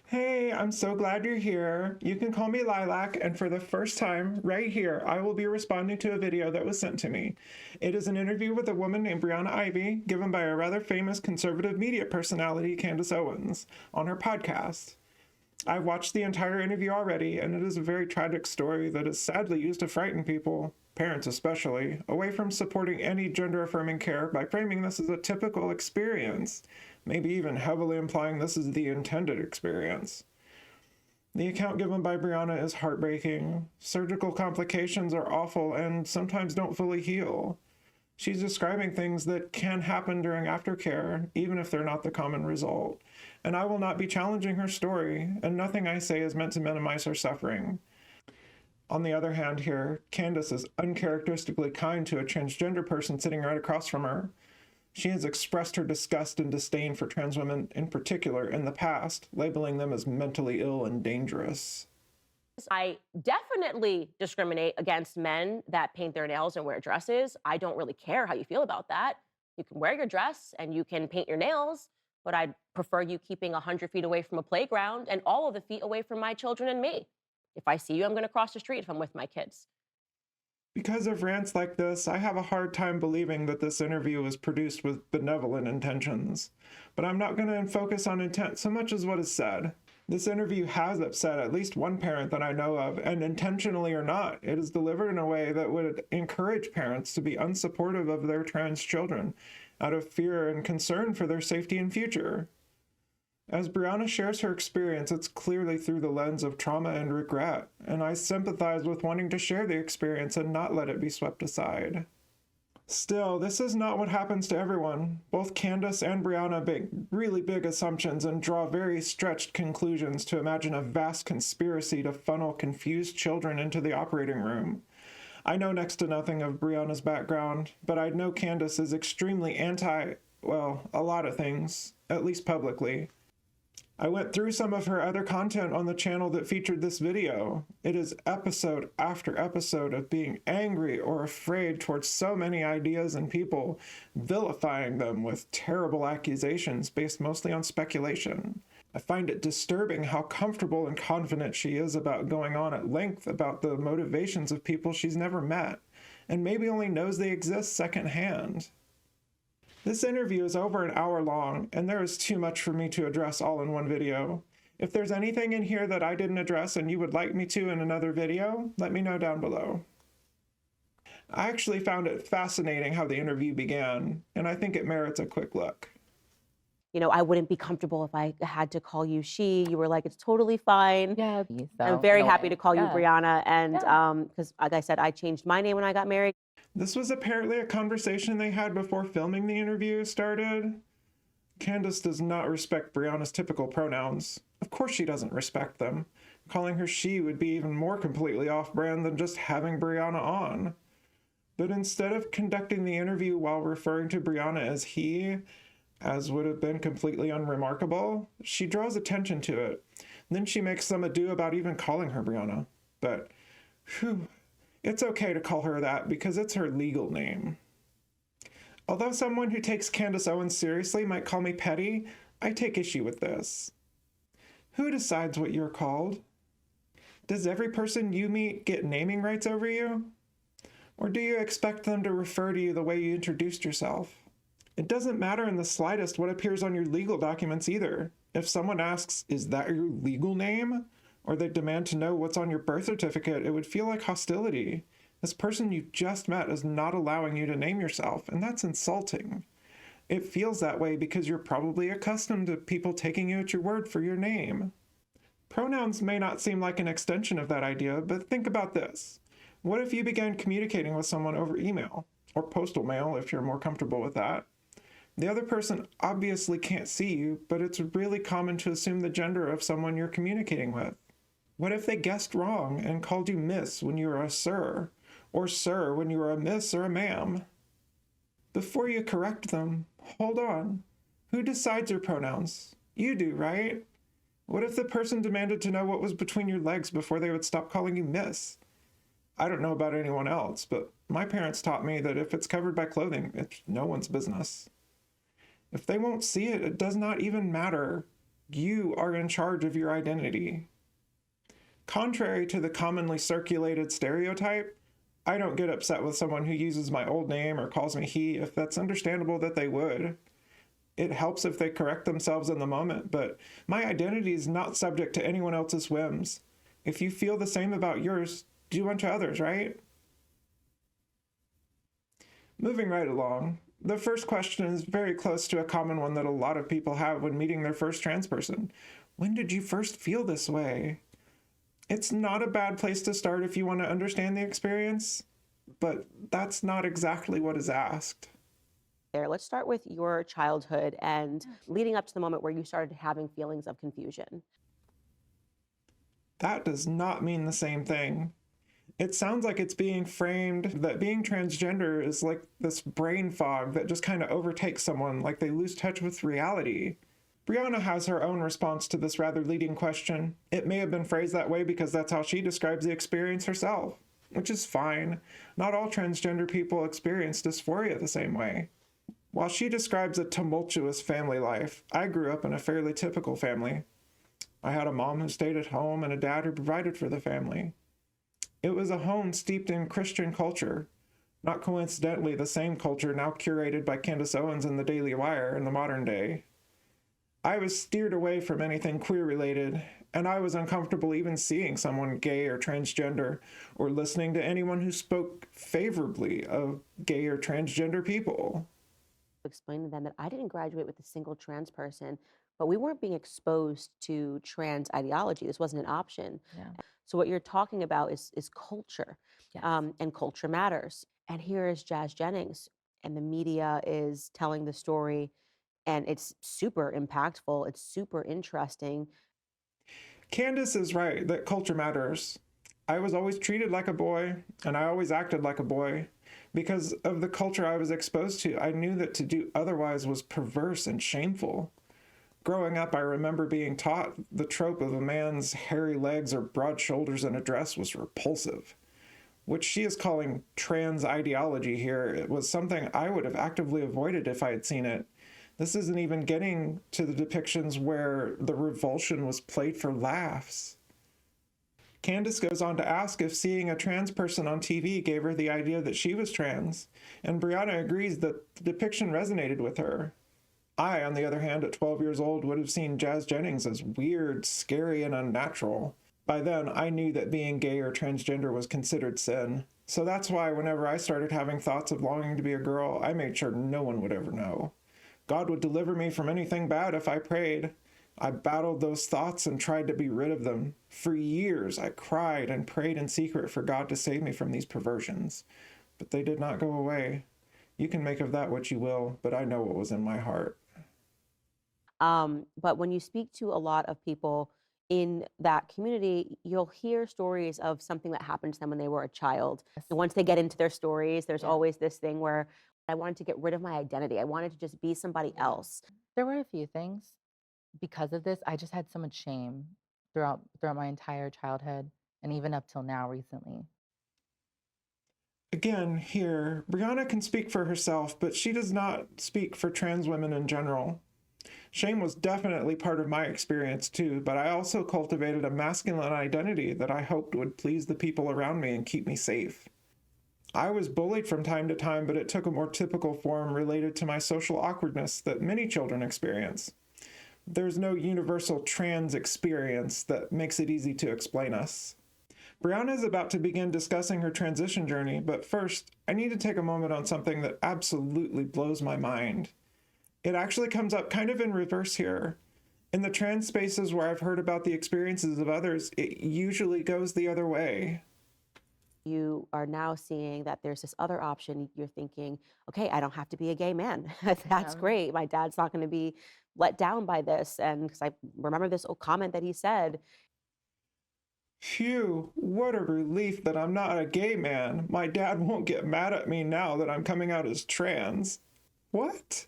Hey, I'm so glad you're here. You can call me Lilac, and for the first time, right here, I will be responding to a video that was sent to me. It is an interview with a woman named Briana Ivy, given by a rather famous conservative media personality, Candace Owens, on her podcast. I've watched the entire interview already, and it is a very tragic story that is sadly used to frighten people, parents especially, away from supporting any gender affirming care by framing this as a typical experience, maybe even heavily implying this is the intended experience. The account given by Briana is heartbreaking. Surgical complications are awful and sometimes don't fully heal. She's describing things that can happen during aftercare, even if they're not the common result. And I will not be challenging her story, and nothing I say is meant to minimize her suffering. On the other hand here, Candace is uncharacteristically kind to a transgender person sitting right across from her. She has expressed her disgust and disdain for trans women in particular in the past, labeling them as mentally ill and dangerous. I definitely discriminate against men that paint their nails and wear dresses. I don't really care how you feel about that. You can wear your dress and you can paint your nails, but I'd prefer you keeping 100 feet away from a playground and all of the feet away from my children and me. If I see you, I'm going to cross the street if I'm with my kids. Because of rants like this, I have a hard time believing that this interview was produced with benevolent intentions. But I'm not going to focus on intent so much as what is said. This interview has upset at least one parent that I know of, and intentionally or not, it is delivered in a way that would encourage parents to be unsupportive of their trans children out of fear and concern for their safety and future. As Briana shares her experience, it's clearly through the lens of trauma and regret, and I sympathize with wanting to share the experience and not let it be swept aside. Still, this is not what happens to everyone. Both Candace and Briana make really big assumptions and draw very stretched conclusions to imagine a vast conspiracy to funnel confused children into the operating room. I know next to nothing of Briana's background, but I know Candace is extremely well, a lot of things, at least publicly. I went through some of her other content on the channel that featured this video. It is episode after episode of being angry or afraid towards so many ideas and people, vilifying them with terrible accusations based mostly on speculation. I find it disturbing how comfortable and confident she is about going on at length about the motivations of people she's never met, and maybe only knows they exist secondhand. This interview is over an hour long, and there is too much for me to address all in one video. If there's anything in here that I didn't address and you would like me to in another video, let me know down below. I actually found it fascinating how the interview began, and I think it merits a quick look. You know, I wouldn't be comfortable if I had to call you she. You were like, it's totally fine. Yeah, I'm so very in a happy to way, call you yeah. Brianna. And Yeah. because, like I said, I changed my name when I got married. This was apparently a conversation they had before filming the interview started. Candace does not respect Brianna's typical pronouns. Of course she doesn't respect them. Calling her she would be even more completely off-brand than just having Briana on. But instead of conducting the interview while referring to Briana as he, as would have been completely unremarkable, she draws attention to it. Then she makes some ado about even calling her Briana. But, whew, it's okay to call her that because it's her legal name. Although someone who takes Candace Owens seriously might call me petty, I take issue with this. Who decides what you're called? Does every person you meet get naming rights over you? Or do you expect them to refer to you the way you introduced yourself? It doesn't matter in the slightest what appears on your legal documents either. If someone asks, "Is that your legal name?" or they demand to know what's on your birth certificate, it would feel like hostility. This person you just met is not allowing you to name yourself, and that's insulting. It feels that way because you're probably accustomed to people taking you at your word for your name. Pronouns may not seem like an extension of that idea, but think about this. What if you began communicating with someone over email, or postal mail if you're more comfortable with that? The other person obviously can't see you, but it's really common to assume the gender of someone you're communicating with. What if they guessed wrong and called you miss when you were a sir, or sir when you were a miss or a ma'am? Before you correct them, hold on. Who decides your pronouns? You do, right? What if the person demanded to know what was between your legs before they would stop calling you miss? I don't know about anyone else, but my parents taught me that if it's covered by clothing, it's no one's business. If they won't see it, it does not even matter. You are in charge of your identity. Contrary to the commonly circulated stereotype, I don't get upset with someone who uses my old name or calls me he if that's understandable that they would. It helps if they correct themselves in the moment, but my identity is not subject to anyone else's whims. If you feel the same about yours, do unto others, right? Moving right along, the first question is very close to a common one that a lot of people have when meeting their first trans person. When did you first feel this way? It's not a bad place to start if you want to understand the experience, but that's not exactly what is asked. Let's start with your childhood and leading up to the moment where you started having feelings of confusion. That does not mean the same thing. It sounds like it's being framed that being transgender is like this brain fog that just kind of overtakes someone, like they lose touch with reality. Briana has her own response to this rather leading question. It may have been phrased that way because that's how she describes the experience herself, which is fine. Not all transgender people experience dysphoria the same way. While she describes a tumultuous family life, I grew up in a fairly typical family. I had a mom who stayed at home and a dad who provided for the family. It was a home steeped in Christian culture, not coincidentally the same culture now curated by Candace Owens in the Daily Wire in the modern day. I was steered away from anything queer-related, and I was uncomfortable even seeing someone gay or transgender, or listening to anyone who spoke favorably of gay or transgender people. Explain to them that I didn't graduate with a single trans person, but we weren't being exposed to trans ideology. This wasn't an option. Yeah. So what you're talking about is culture, Yes. and culture matters. And here is Jazz Jennings, and the media is telling the story, and it's super impactful. It's super interesting. Candace is right that culture matters. I was always treated like a boy, and I always acted like a boy. Because of the culture I was exposed to, I knew that to do otherwise was perverse and shameful. Growing up, I remember being taught the trope of a man's hairy legs or broad shoulders in a dress was repulsive. What she is calling trans ideology here, it was something I would have actively avoided if I had seen it. This isn't even getting to the depictions where the revulsion was played for laughs. Candace goes on to ask if seeing a trans person on TV gave her the idea that she was trans, and Briana agrees that the depiction resonated with her. I, on the other hand, at 12 years old, would have seen Jazz Jennings as weird, scary, and unnatural. By then, I knew that being gay or transgender was considered sin. So that's why whenever I started having thoughts of longing to be a girl, I made sure no one would ever know. God would deliver me from anything bad if I prayed. I battled those thoughts and tried to be rid of them. For years, I cried and prayed in secret for God to save me from these perversions. But they did not go away. You can make of that what you will, but I know what was in my heart. But when you speak to a lot of people in that community, you'll hear stories of something that happened to them when they were a child. And once they get into their stories, there's always this thing where I wanted to get rid of my identity. I wanted to just be somebody else. There were a few things. Because of this, I just had so much shame throughout my entire childhood and even up till now recently. Again, here, Briana can speak for herself, but she does not speak for trans women in general. Shame was definitely part of my experience too, but I also cultivated a masculine identity that I hoped would please the people around me and keep me safe. I was bullied from time to time, but it took a more typical form related to my social awkwardness that many children experience. There's no universal trans experience that makes it easy to explain us. Briana is about to begin discussing her transition journey, but first, I need to take a moment on something that absolutely blows my mind. It actually comes up kind of in reverse here. In the trans spaces where I've heard about the experiences of others, it usually goes the other way. You are now seeing that there's this other option. You're thinking, okay, I don't have to be a gay man. That's great. My dad's not going to be let down by this. And because I remember this old comment that he said. Phew, what a relief that I'm not a gay man. My dad won't get mad at me now that I'm coming out as trans. What?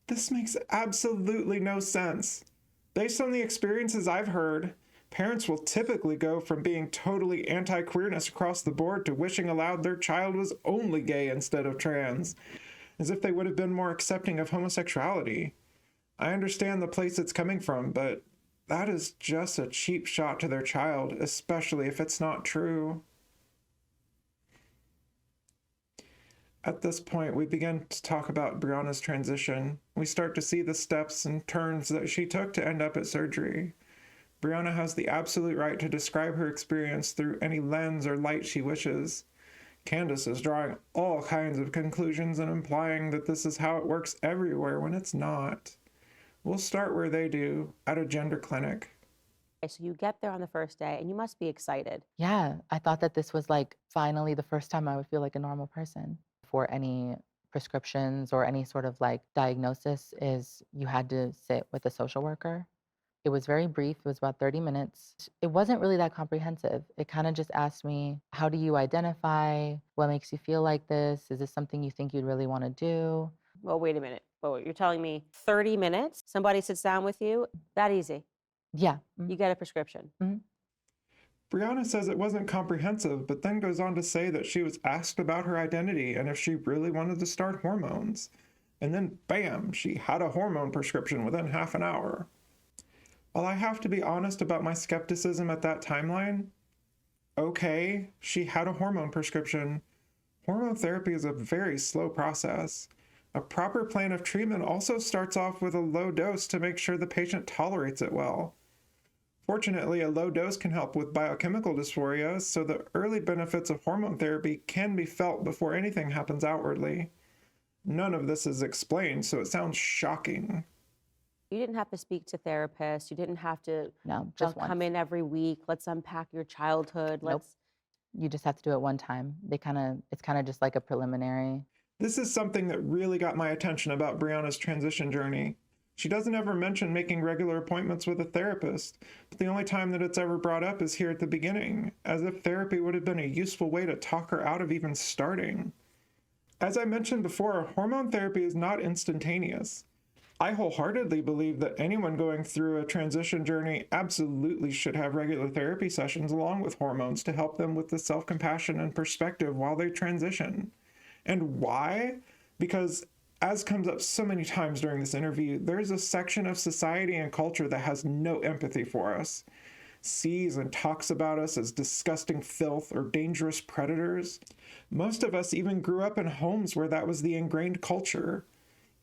This makes absolutely no sense. Based on the experiences I've heard, parents will typically go from being totally anti-queerness across the board to wishing aloud their child was only gay instead of trans, as if they would have been more accepting of homosexuality. I understand the place it's coming from, but that is just a cheap shot to their child, especially if it's not true. At this point, we begin to talk about Brianna's transition. We start to see the steps and turns that she took to end up at surgery. Brianna has the absolute right to describe her experience through any lens or light she wishes. Candace is drawing all kinds of conclusions and implying that this is how it works everywhere when it's not. We'll start where they do, at a gender clinic. Okay, so you get there on the first day and you must be excited. Yeah, I thought that this was like finally the first time I would feel like a normal person. For any prescriptions or any sort of like diagnosis is you had to sit with a social worker. It was very brief. It was about 30 minutes. It wasn't really that comprehensive. It kind of just asked me, how do you identify? What makes you feel like this? Is this something you think you'd really want to do? Well, wait a minute. Well, you're telling me 30 minutes, somebody sits down with you, that easy. Yeah. You get a prescription. Brianna says it wasn't comprehensive, but then goes on to say that she was asked about her identity and if she really wanted to start hormones. And then, bam, she had a hormone prescription within half an hour. While I have to be honest about my skepticism at that timeline, okay, she had a hormone prescription. Hormone therapy is a very slow process. A proper plan of treatment also starts off with a low dose to make sure the patient tolerates it well. Fortunately, a low dose can help with biochemical dysphoria, so the early benefits of hormone therapy can be felt before anything happens outwardly. None of this is explained, so it sounds shocking. You didn't have to speak to therapists. You didn't have to No, just come once. in every week. Let's unpack your childhood. Nope. You just have to do it one time. It's kind of just like a preliminary. This is something that really got my attention about Brianna's transition journey. She doesn't ever mention making regular appointments with a therapist, but the only time that it's ever brought up is here at the beginning, as if therapy would have been a useful way to talk her out of even starting. As I mentioned before, hormone therapy is not instantaneous. I wholeheartedly believe that anyone going through a transition journey absolutely should have regular therapy sessions along with hormones to help them with the self-compassion and perspective while they transition. And why? Because, as comes up so many times during this interview, there's a section of society and culture that has no empathy for us, sees and talks about us as disgusting filth or dangerous predators. Most of us even grew up in homes where that was the ingrained culture.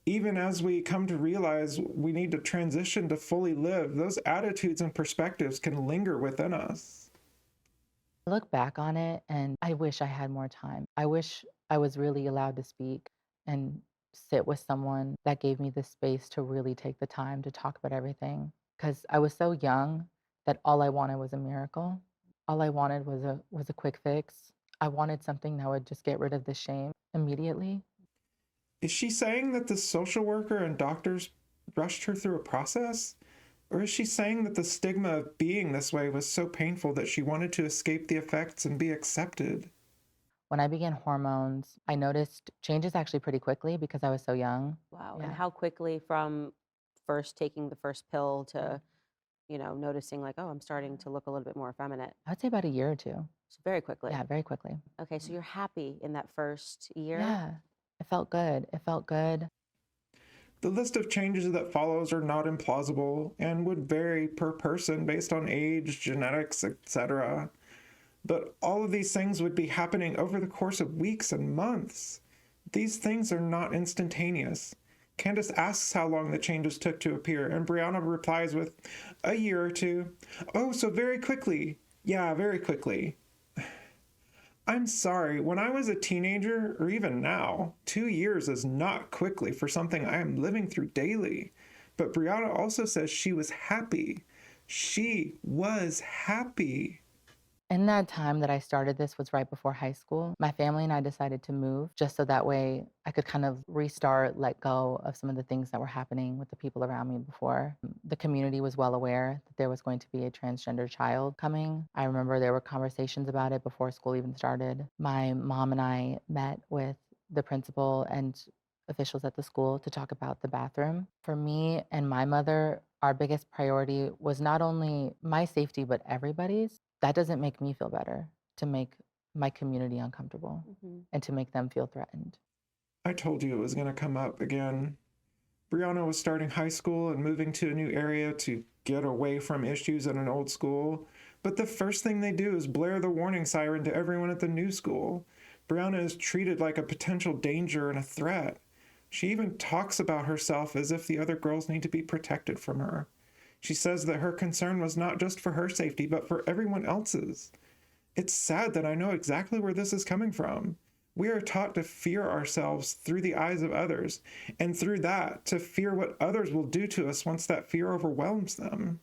Even as we come to realize we need to transition to fully live, those attitudes and perspectives can linger within us. I look back on it and I wish I had more time. I wish I was really allowed to speak and sit with someone that gave me the space to really take the time to talk about everything. Because I was so young that all I wanted was a miracle. All I wanted was a quick fix. I wanted something that would just get rid of the shame immediately. Is she saying that the social worker and doctors rushed her through a process? Or is she saying that the stigma of being this way was so painful that she wanted to escape the effects and be accepted? When I began hormones, I noticed changes actually pretty quickly because I was so young. Wow. Yeah. And how quickly from first taking the first pill to, noticing like, oh, I'm starting to look a little bit more effeminate. I'd say about a year or two. So very quickly. Yeah, very quickly. Okay, so you're happy in that first year? Yeah, it felt good. It felt good. The list of changes that follows are not implausible and would vary per person based on age, genetics, etc. But all of these things would be happening over the course of weeks and months. These things are not instantaneous. Candace asks how long the changes took to appear, and Brianna replies with, a year or two. Oh, so very quickly. Yeah, very quickly. I'm sorry, when I was a teenager, or even now, 2 years is not quickly for something I am living through daily. But Brianna also says she was happy. She was happy. In that time that I started this was right before high school. My family and I decided to move just so that way I could kind of restart, let go of some of the things that were happening with the people around me before. The community was well aware that there was going to be a transgender child coming. I remember there were conversations about it before school even started. My mom and I met with the principal and officials at the school to talk about the bathroom. For me and my mother, our biggest priority was not only my safety, but everybody's. That doesn't make me feel better to make my community uncomfortable Mhm. and to make them feel threatened. I told you it was going to come up again. Brianna was starting high school and moving to a new area to get away from issues at an old school, but the first thing they do is blare the warning siren to everyone at the new school. Brianna is treated like a potential danger and a threat. She even talks about herself as if the other girls need to be protected from her. She says that her concern was not just for her safety, but for everyone else's. It's sad that I know exactly where this is coming from. We are taught to fear ourselves through the eyes of others, and through that, to fear what others will do to us once that fear overwhelms them.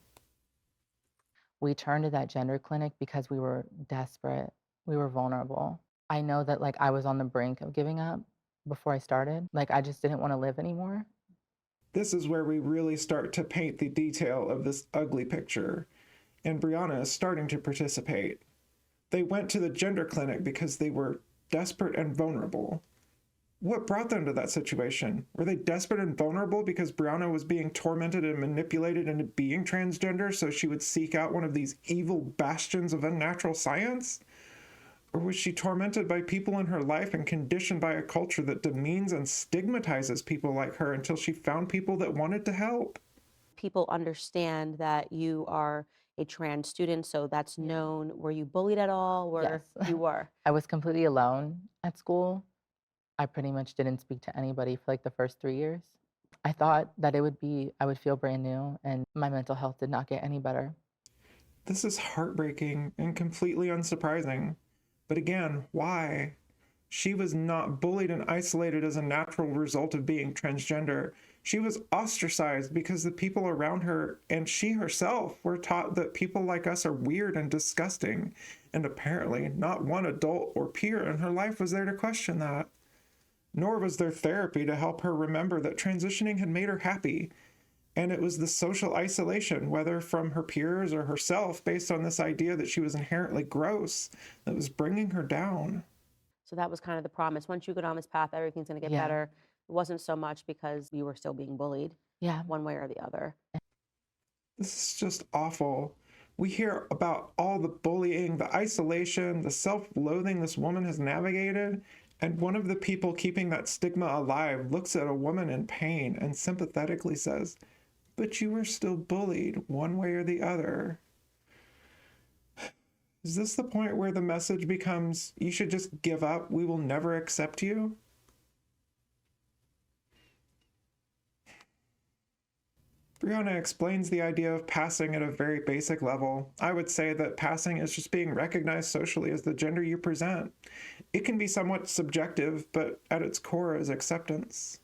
We turned to that gender clinic because we were desperate. We were vulnerable. I know that like I was on the brink of giving up before I started. Like I just didn't want to live anymore. This is where we really start to paint the detail of this ugly picture, and Brianna is starting to participate. They went to the gender clinic because they were desperate and vulnerable. What brought them to that situation? Were they desperate and vulnerable because Brianna was being tormented and manipulated into being transgender so she would seek out one of these evil bastions of unnatural science? Or was she tormented by people in her life and conditioned by a culture that demeans and stigmatizes people like her until she found people that wanted to help? People understand that you are a trans student, so that's known. Were you bullied at all? Where Yes. you were? I was completely alone at school. I pretty much didn't speak to anybody for like the first 3 years. I thought that I would feel brand new and my mental health did not get any better. This is heartbreaking and completely unsurprising. But again, why? She was not bullied and isolated as a natural result of being transgender. She was ostracized because the people around her and she herself were taught that people like us are weird and disgusting. And apparently, not one adult or peer in her life was there to question that. Nor was there therapy to help her remember that transitioning had made her happy. And it was the social isolation, whether from her peers or herself, based on this idea that she was inherently gross, that was bringing her down. So that was kind of the promise. Once you go down this path, everything's going to get Yeah. better. It wasn't so much because you were still being bullied Yeah. one way or the other. This is just awful. We hear about all the bullying, the isolation, the self loathing this woman has navigated. And one of the people keeping that stigma alive looks at a woman in pain and sympathetically says, "But you were still bullied one way or the other." Is this the point where the message becomes, you should just give up, we will never accept you? Brianna explains the idea of passing at a very basic level. I would say that passing is just being recognized socially as the gender you present. It can be somewhat subjective, but at its core is acceptance.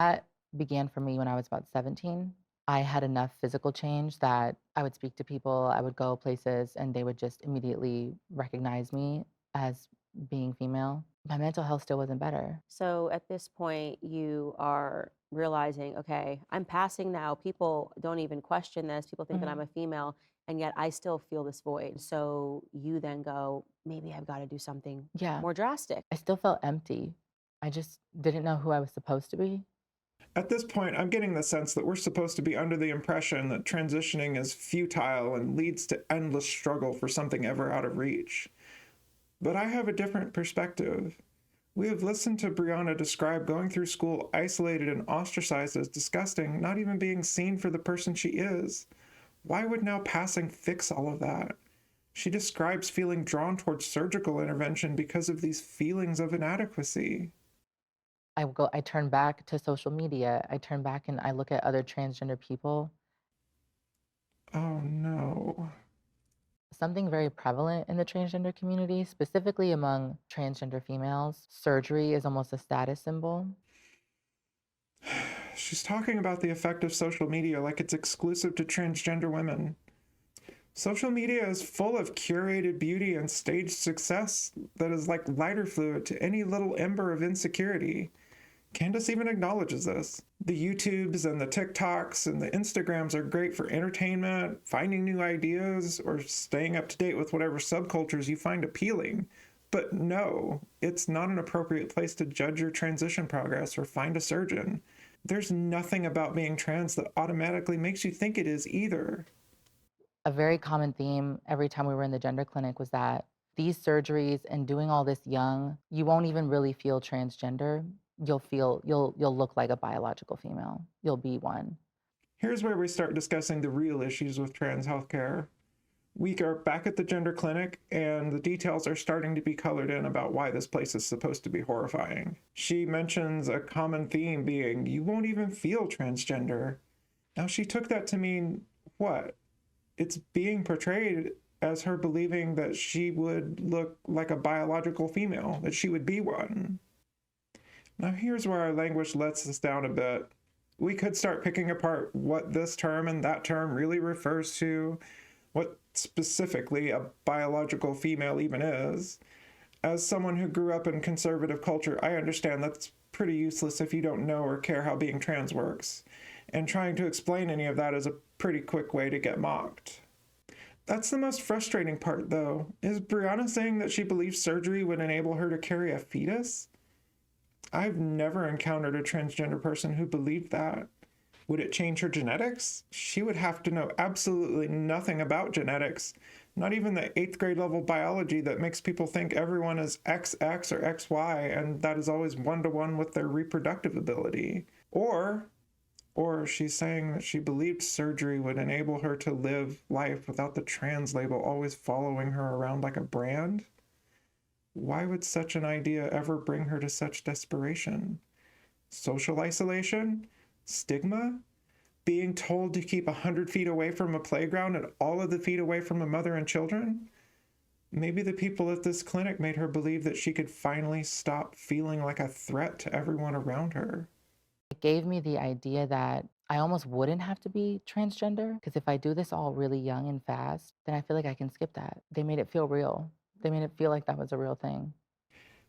That began for me when I was about 17. I had enough physical change that I would speak to people, I would go places, and they would just immediately recognize me as being female. My mental health still wasn't better. So at this point, you are realizing, okay, I'm passing now. People don't even question this. People think that I'm Mhm. a female, and yet I still feel this void. So you then go, maybe I've got to do something Yeah, more drastic. I still felt empty. I just didn't know who I was supposed to be. At this point, I'm getting the sense that we're supposed to be under the impression that transitioning is futile and leads to endless struggle for something ever out of reach. But I have a different perspective. We have listened to Brianna describe going through school isolated and ostracized as disgusting, not even being seen for the person she is. Why would now passing fix all of that? She describes feeling drawn towards surgical intervention because of these feelings of inadequacy. I turn back to social media. I turn back and I look at other transgender people. Oh no. Something very prevalent in the transgender community, specifically among transgender females, surgery is almost a status symbol. She's talking about the effect of social media like it's exclusive to transgender women. Social media is full of curated beauty and staged success that is like lighter fluid to any little ember of insecurity. Candace even acknowledges this. The YouTubes and the TikToks and the Instagrams are great for entertainment, finding new ideas, or staying up to date with whatever subcultures you find appealing. But no, it's not an appropriate place to judge your transition progress or find a surgeon. There's nothing about being trans that automatically makes you think it is either. A very common theme every time we were in the gender clinic was that these surgeries and doing all this young, you won't even really feel transgender you'll look like a biological female. You'll be one. Here's where we start discussing the real issues with trans healthcare. We are back at the gender clinic, and the details are starting to be colored in about why this place is supposed to be horrifying. She mentions a common theme being, you won't even feel transgender. Now, she took that to mean what? It's being portrayed as her believing that she would look like a biological female, that she would be one. Now, here's where our language lets us down a bit. We could start picking apart what this term and that term really refers to, what specifically a biological female even is. As someone who grew up in conservative culture, I understand that's pretty useless if you don't know or care how being trans works. And trying to explain any of that is a pretty quick way to get mocked. That's the most frustrating part, though. Is Briana saying that she believes surgery would enable her to carry a fetus? I've never encountered a transgender person who believed that. Would it change her genetics? She would have to know absolutely nothing about genetics, not even the 8th grade level biology that makes people think everyone is XX or XY, and that is always one-to-one with their reproductive ability. Or she's saying that she believed surgery would enable her to live life without the trans label always following her around like a brand? Why would such an idea ever bring her to such desperation? Social isolation? Stigma? Being told to keep 100 feet away from a playground and all of the feet away from a mother and children? Maybe the people at this clinic made her believe that she could finally stop feeling like a threat to everyone around her. It gave me the idea that I almost wouldn't have to be transgender because if I do this all really young and fast, then I feel like I can skip that. They made it feel real. They made it feel like that was a real thing.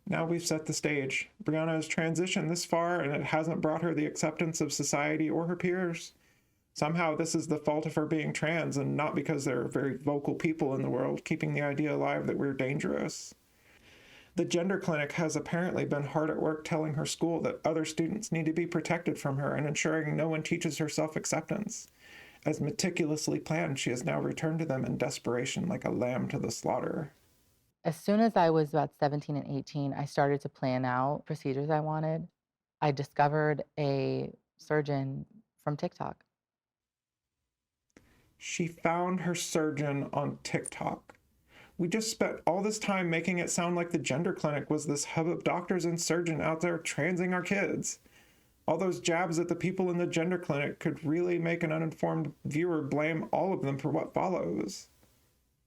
Now we've set the stage. Briana has transitioned this far, and it hasn't brought her the acceptance of society or her peers. Somehow this is the fault of her being trans, and not because there are very vocal people in the world keeping the idea alive that we're dangerous. The gender clinic has apparently been hard at work telling her school that other students need to be protected from her and ensuring no one teaches her self-acceptance. As meticulously planned, she has now returned to them in desperation like a lamb to the slaughter. As soon as I was about 17 and 18, I started to plan out procedures I wanted. I discovered a surgeon from TikTok. She found her surgeon on TikTok. We just spent all this time making it sound like the gender clinic was this hub of doctors and surgeons out there transing our kids. All those jabs at the people in the gender clinic could really make an uninformed viewer blame all of them for what follows.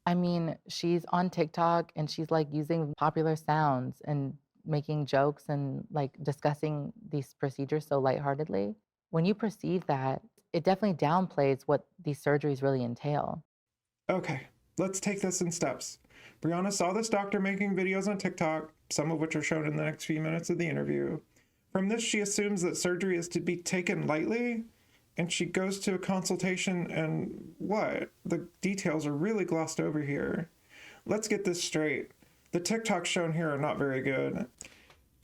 I mean, she's on TikTok and she's like using popular sounds and making jokes and like discussing these procedures so lightheartedly. When you perceive that, it definitely downplays what these surgeries really entail. Okay, let's take this in steps. Briana saw this doctor making videos on TikTok, some of which are shown in the next few minutes of the interview. From this, she assumes that surgery is to be taken lightly, and she goes to a consultation, and what? The details are really glossed over here. Let's get this straight. The TikToks shown here are not very good.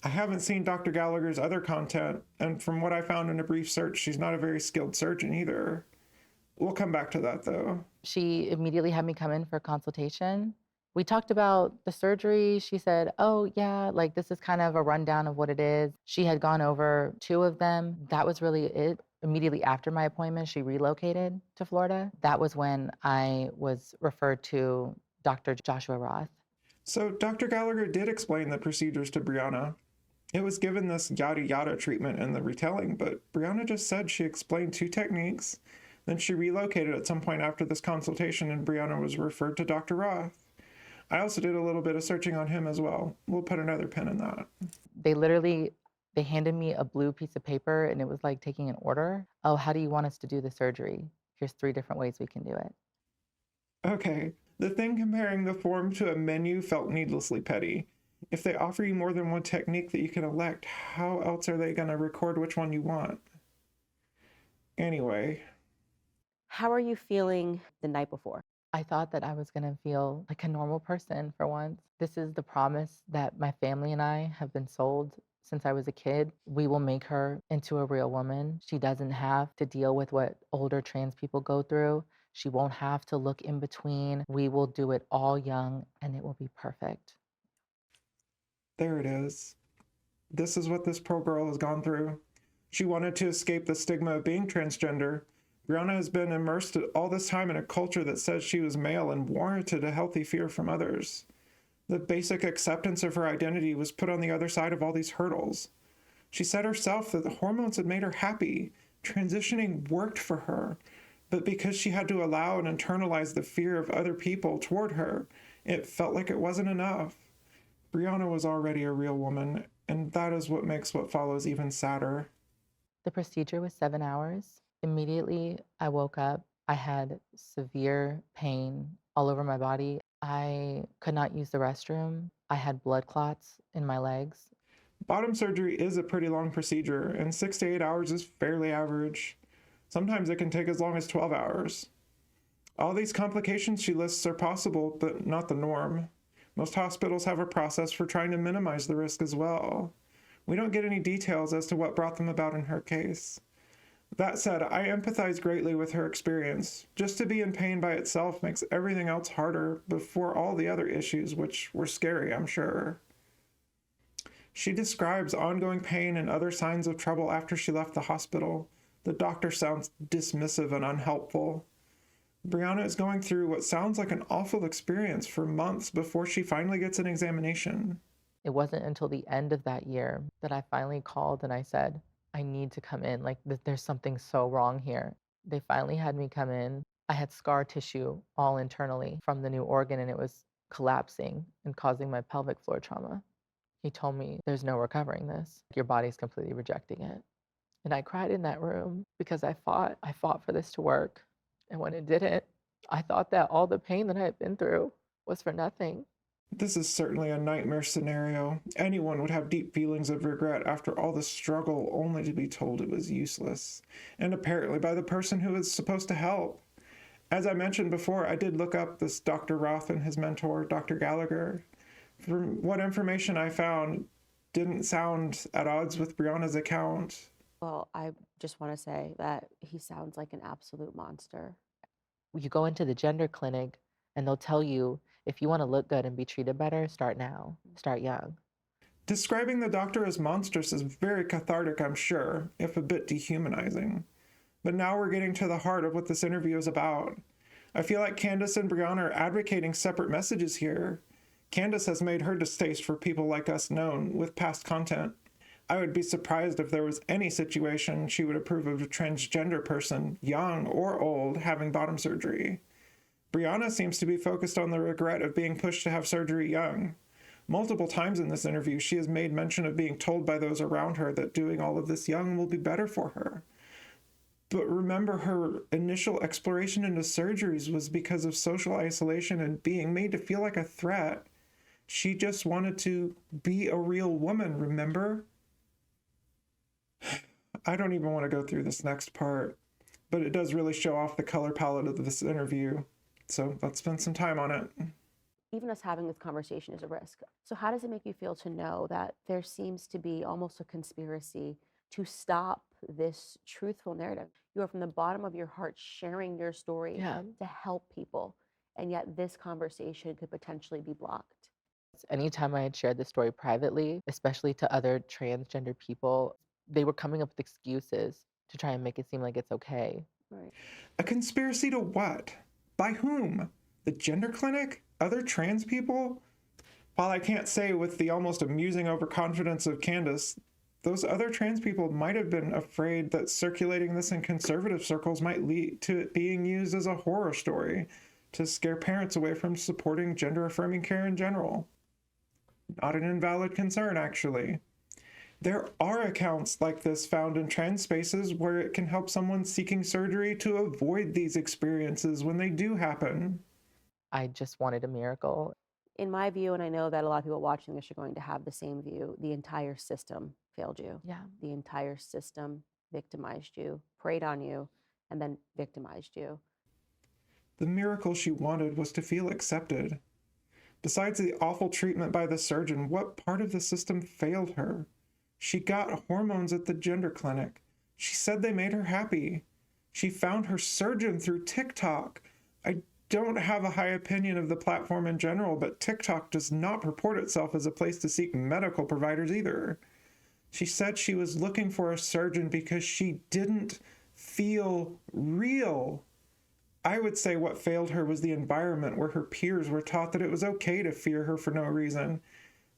I haven't seen Dr. Gallagher's other content, and from what I found in a brief search, she's not a very skilled surgeon either. We'll come back to that, though. She immediately had me come in for a consultation. We talked about the surgery. She said, oh, yeah, like this is kind of a rundown of what it is. She had gone over 2 of them. That was really it. Immediately after my appointment, she relocated to Florida. That was when I was referred to Dr. Joshua Roth. So Dr. Gallagher did explain the procedures to Briana. It was given this yada yada treatment in the retelling, but Briana just said she explained 2 techniques. Then she relocated at some point after this consultation, and Briana was referred to Dr. Roth. I also did a little bit of searching on him as well. We'll put another pin in that. They handed me a blue piece of paper and it was like taking an order. Oh, how do you want us to do the surgery? Here's 3 different ways we can do it. Okay, the thing comparing the form to a menu felt needlessly petty. If they offer you more than one technique that you can elect, how else are they going to record which one you want? Anyway. How are you feeling the night before? I thought that I was going to feel like a normal person for once. This is the promise that my family and I have been sold since I was a kid. We will make her into a real woman. She doesn't have to deal with what older trans people go through. She won't have to look in between. We will do it all young and it will be perfect. There it is. This is what this poor girl has gone through. She wanted to escape the stigma of being transgender. Briana has been immersed all this time in a culture that says she was male and warranted a healthy fear from others. The basic acceptance of her identity was put on the other side of all these hurdles. She said herself that the hormones had made her happy. Transitioning worked for her, but because she had to allow and internalize the fear of other people toward her, it felt like it wasn't enough. Briana was already a real woman, and that is what makes what follows even sadder. The procedure was 7 hours. Immediately, I woke up. I had severe pain all over my body. I could not use the restroom. I had blood clots in my legs. Bottom surgery is a pretty long procedure, and 6 to 8 hours is fairly average. Sometimes it can take as long as 12 hours. All these complications she lists are possible, but not the norm. Most hospitals have a process for trying to minimize the risk as well. We don't get any details as to what brought them about in her case. That said, I empathize greatly with her experience. Just to be in pain by itself makes everything else harder before all the other issues, which were scary, I'm sure. She describes ongoing pain and other signs of trouble after she left the hospital. The doctor sounds dismissive and unhelpful. Briana is going through what sounds like an awful experience for months before she finally gets an examination. It wasn't until the end of that year that I finally called and I said, I need to come in. Like, there's something so wrong here. They finally had me come in. I had scar tissue all internally from the new organ, and it was collapsing and causing my pelvic floor trauma. He told me, there's no recovering this. Your body's completely rejecting it. And I cried in that room because I fought for this to work. And when it didn't, I thought that all the pain that I had been through was for nothing. This is certainly a nightmare scenario. Anyone would have deep feelings of regret after all the struggle only to be told it was useless, and apparently by the person who is supposed to help. As I mentioned before, I did look up this Dr. Roth and his mentor, Dr. Gallagher. From what information I found, didn't sound at odds with Briana's account. Well, I just want to say that he sounds like an absolute monster. You go into the gender clinic and they'll tell you, if you want to look good and be treated better, start now, start young. Describing the doctor as monstrous is very cathartic, I'm sure, if a bit dehumanizing. But now we're getting to the heart of what this interview is about. I feel like Candace and Briana are advocating separate messages here. Candace has made her distaste for people like us known with past content. I would be surprised if there was any situation she would approve of a transgender person, young or old, having bottom surgery. Briana seems to be focused on the regret of being pushed to have surgery young. Multiple times in this interview, she has made mention of being told by those around her that doing all of this young will be better for her. But remember, her initial exploration into surgeries was because of social isolation and being made to feel like a threat. She just wanted to be a real woman, remember? I don't even want to go through this next part, but it does really show off the color palette of this interview. So let's spend some time on it. Even us having this conversation is a risk. So how does it make you feel to know that there seems to be almost a conspiracy to stop this truthful narrative? You are from the bottom of your heart sharing your story to help people, and yet this conversation could potentially be blocked. Anytime I had shared this story privately, especially to other transgender people, they were coming up with excuses to try and make it seem like it's okay. Right. A conspiracy to what? By whom? The gender clinic? Other trans people? While I can't say with the almost amusing overconfidence of Candace, those other trans people might have been afraid that circulating this in conservative circles might lead to it being used as a horror story to scare parents away from supporting gender-affirming care in general. Not an invalid concern, actually. There are accounts like this found in trans spaces where it can help someone seeking surgery to avoid these experiences when they do happen. I just wanted a miracle. In my view, and I know that a lot of people watching this are going to have the same view, the entire system failed you. Yeah. The entire system victimized you, preyed on you, and then victimized you. The miracle she wanted was to feel accepted. Besides the awful treatment by the surgeon, what part of the system failed her? She got hormones at the gender clinic. She said they made her happy. She found her surgeon through TikTok. I don't have a high opinion of the platform in general, but TikTok does not purport itself as a place to seek medical providers either. She said she was looking for a surgeon because she didn't feel real. I would say what failed her was the environment where her peers were taught that it was okay to fear her for no reason,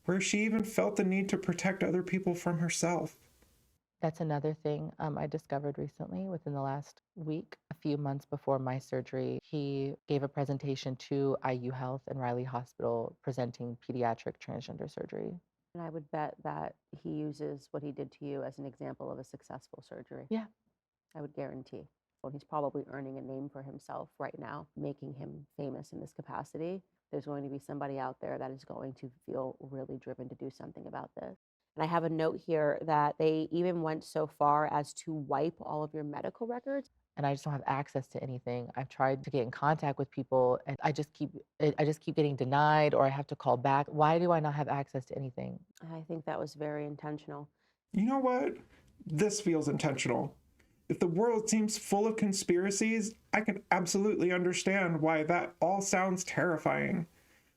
where she even felt the need to protect other people from herself. That's another thing I discovered recently within the last week. A few months before my surgery, he gave a presentation to IU Health and Riley Hospital presenting pediatric transgender surgery. And I would bet that he uses what he did to you as an example of a successful surgery. Yeah. I would guarantee. Well, he's probably earning a name for himself right now, making him famous in this capacity. There's going to be somebody out there that is going to feel really driven to do something about this. And I have a note here that they even went so far as to wipe all of your medical records. And I just don't have access to anything. I've tried to get in contact with people and I just keep getting denied or I have to call back. Why do I not have access to anything? I think that was very intentional. You know what? This feels intentional. If the world seems full of conspiracies, I can absolutely understand why that all sounds terrifying.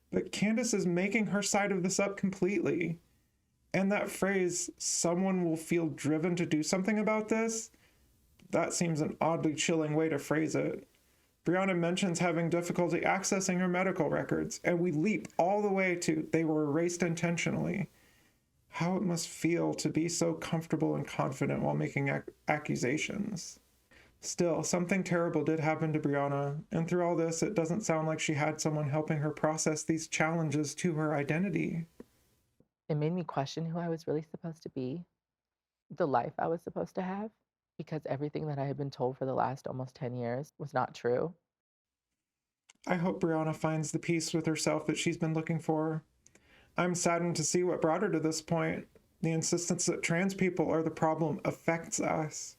But Candace is making her side of this up completely. And that phrase, someone will feel driven to do something about this, that seems an oddly chilling way to phrase it. Briana mentions having difficulty accessing her medical records, and we leap all the way to they were erased intentionally. How it must feel to be so comfortable and confident while making accusations. Still, something terrible did happen to Briana, and through all this, it doesn't sound like she had someone helping her process these challenges to her identity. It made me question who I was really supposed to be, the life I was supposed to have, because everything that I had been told for the last almost 10 years was not true. I hope Briana finds the peace with herself that she's been looking for. I'm saddened to see what brought her to this point. The insistence that trans people are the problem affects us.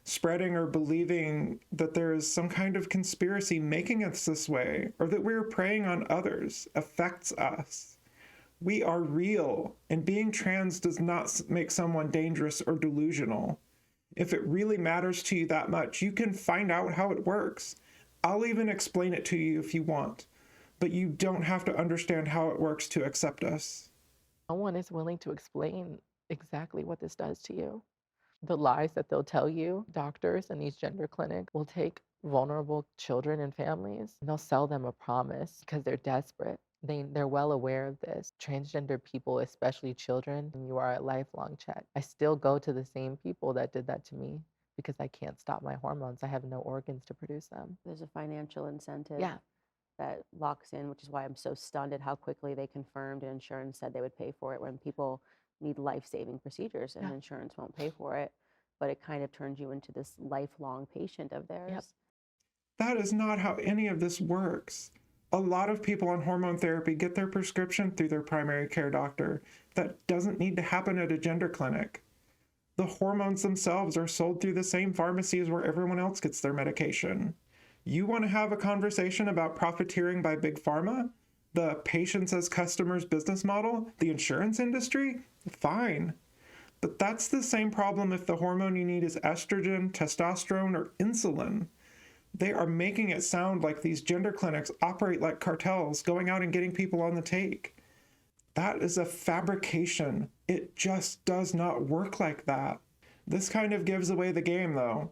Spreading or believing that there is some kind of conspiracy making us this way, or that we're preying on others, affects us. We are real, and being trans does not make someone dangerous or delusional. If it really matters to you that much, you can find out how it works. I'll even explain it to you if you want, but you don't have to understand how it works to accept us. No one is willing to explain exactly what this does to you. The lies that they'll tell you, doctors and these gender clinics will take vulnerable children and families and they'll sell them a promise because they're desperate. They're well aware of this. Transgender people, especially children, you are at lifelong check. I still go to the same people that did that to me because I can't stop my hormones. I have no organs to produce them. There's a financial incentive Yeah. that locks in, which is why I'm so stunned at how quickly they confirmed and insurance said they would pay for it when people need life-saving procedures and Yeah. insurance won't pay for it. But it kind of turns you into this lifelong patient of theirs. That is not how any of this works. A lot of people on hormone therapy get their prescription through their primary care doctor. That doesn't need to happen at a gender clinic. The hormones themselves are sold through the same pharmacies where everyone else gets their medication. You want to have a conversation about profiteering by Big Pharma? The patients as customers business model? The insurance industry? Fine. But that's the same problem if the hormone you need is estrogen, testosterone, or insulin. They are making it sound like these gender clinics operate like cartels, going out and getting people on the take. That is a fabrication. It just does not work like that. This kind of gives away the game, though.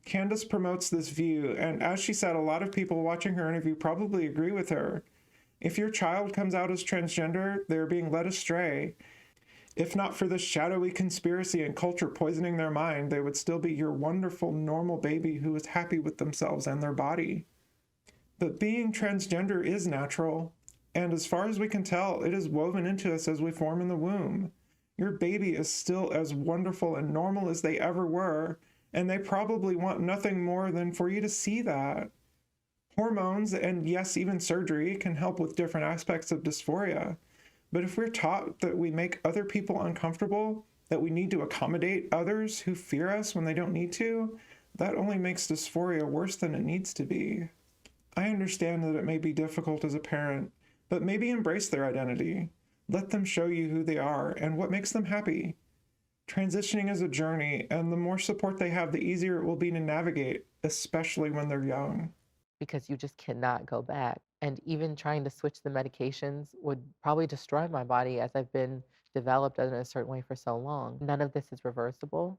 Candace promotes this view, and as she said, a lot of people watching her interview probably agree with her. If your child comes out as transgender, they're being led astray. If not for this shadowy conspiracy and culture poisoning their mind, they would still be your wonderful, normal baby who is happy with themselves and their body. But being transgender is natural, and as far as we can tell, it is woven into us as we form in the womb. Your baby is still as wonderful and normal as they ever were, and they probably want nothing more than for you to see that. Hormones, and yes, even surgery, can help with different aspects of dysphoria. But if we're taught that we make other people uncomfortable, that we need to accommodate others who fear us when they don't need to, that only makes dysphoria worse than it needs to be. I understand that it may be difficult as a parent, but maybe embrace their identity. Let them show you who they are and what makes them happy. Transitioning is a journey, and the more support they have, the easier it will be to navigate, especially when they're young. Because you just cannot go back. And even trying to switch the medications would probably destroy my body as I've been developed in a certain way for so long. None of this is reversible.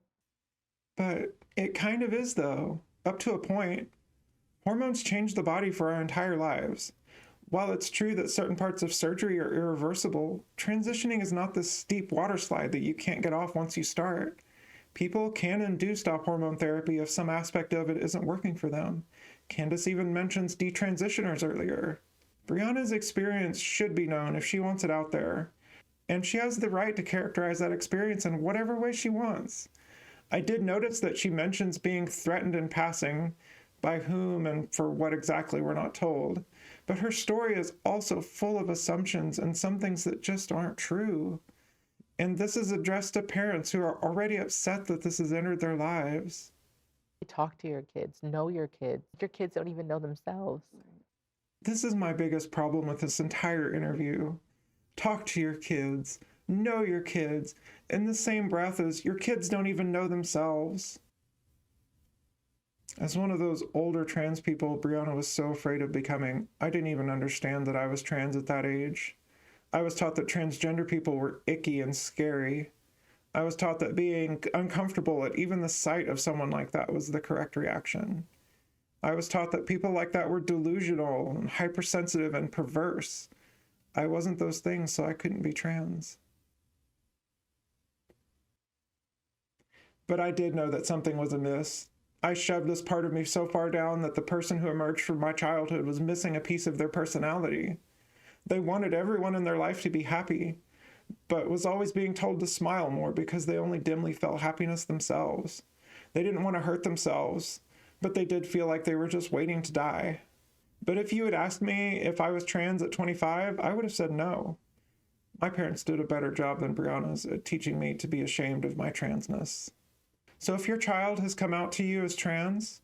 But it kind of is, though, up to a point. Hormones change the body for our entire lives. While it's true that certain parts of surgery are irreversible, transitioning is not this steep water slide that you can't get off once you start. People can and do stop hormone therapy if some aspect of it isn't working for them. Candace even mentions detransitioners earlier. Briana's experience should be known if she wants it out there, and she has the right to characterize that experience in whatever way she wants. I did notice that she mentions being threatened in passing, by whom and for what exactly we're not told, but her story is also full of assumptions and some things that just aren't true. And this is addressed to parents who are already upset that this has entered their lives. Talk to your kids, know your kids. Your kids don't even know themselves. This is my biggest problem with this entire interview. Talk to your kids, know your kids, in the same breath as your kids don't even know themselves. As one of those older trans people Briana was so afraid of becoming, I didn't even understand that I was trans at that age. I was taught that transgender people were icky and scary. I was taught that being uncomfortable at even the sight of someone like that was the correct reaction. I was taught that people like that were delusional and hypersensitive and perverse. I wasn't those things, so I couldn't be trans. But I did know that something was amiss. I shoved this part of me so far down that the person who emerged from my childhood was missing a piece of their personality. They wanted everyone in their life to be happy, but was always being told to smile more because they only dimly felt happiness themselves. They didn't want to hurt themselves, but they did feel like they were just waiting to die. But if you had asked me if I was trans at 25, I would have said no. My parents did a better job than Briana's at teaching me to be ashamed of my transness. So if your child has come out to you as trans,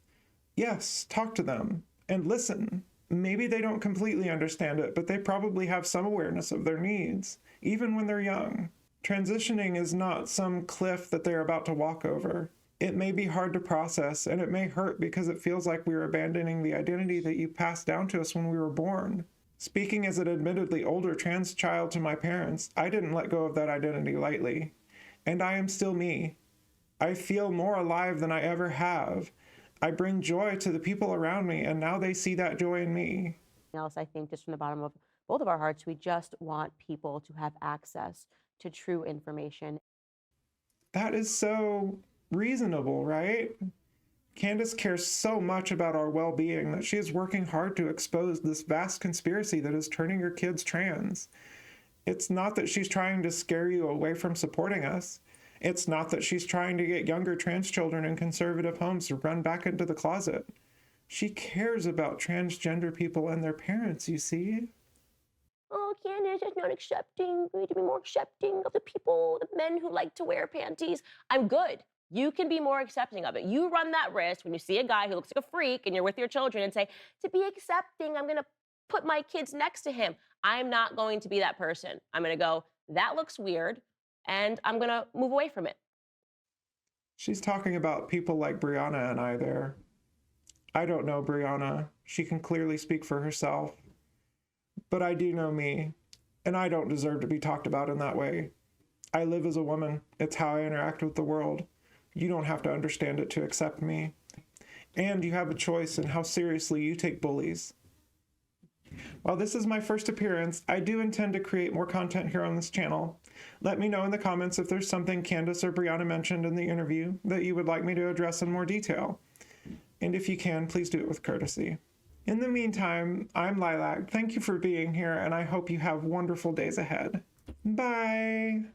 yes, talk to them and listen. Maybe they don't completely understand it, but they probably have some awareness of their needs, even when they're young. Transitioning is not some cliff that they're about to walk over. It may be hard to process, and it may hurt because it feels like we are abandoning the identity that you passed down to us when we were born. Speaking as an admittedly older trans child to my parents, I didn't let go of that identity lightly. And I am still me. I feel more alive than I ever have. I bring joy to the people around me, and now they see that joy in me. Else, I think just from the bottom of both of our hearts, we just want people to have access to true information. That is so reasonable, right? Candace cares so much about our well-being that she is working hard to expose this vast conspiracy that is turning your kids trans. It's not that she's trying to scare you away from supporting us. It's not that she's trying to get younger trans children in conservative homes to run back into the closet. She cares about transgender people and their parents, you see? Oh, Candace is not accepting. We need to be more accepting of the people, the men who like to wear panties. I'm good. You can be more accepting of it. You run that risk when you see a guy who looks like a freak and you're with your children and say, to be accepting, I'm going to put my kids next to him. I'm not going to be that person. I'm going to go, that looks weird, and I'm going to move away from it. She's talking about people like Briana and I there. I don't know Briana. She can clearly speak for herself. But I do know me, and I don't deserve to be talked about in that way. I live as a woman. It's how I interact with the world. You don't have to understand it to accept me. And you have a choice in how seriously you take bullies. While this is my first appearance, I do intend to create more content here on this channel. Let me know in the comments if there's something Candace or Briana mentioned in the interview that you would like me to address in more detail. And if you can, please do it with courtesy. In the meantime, I'm Lilac. Thank you for being here, and I hope you have wonderful days ahead. Bye!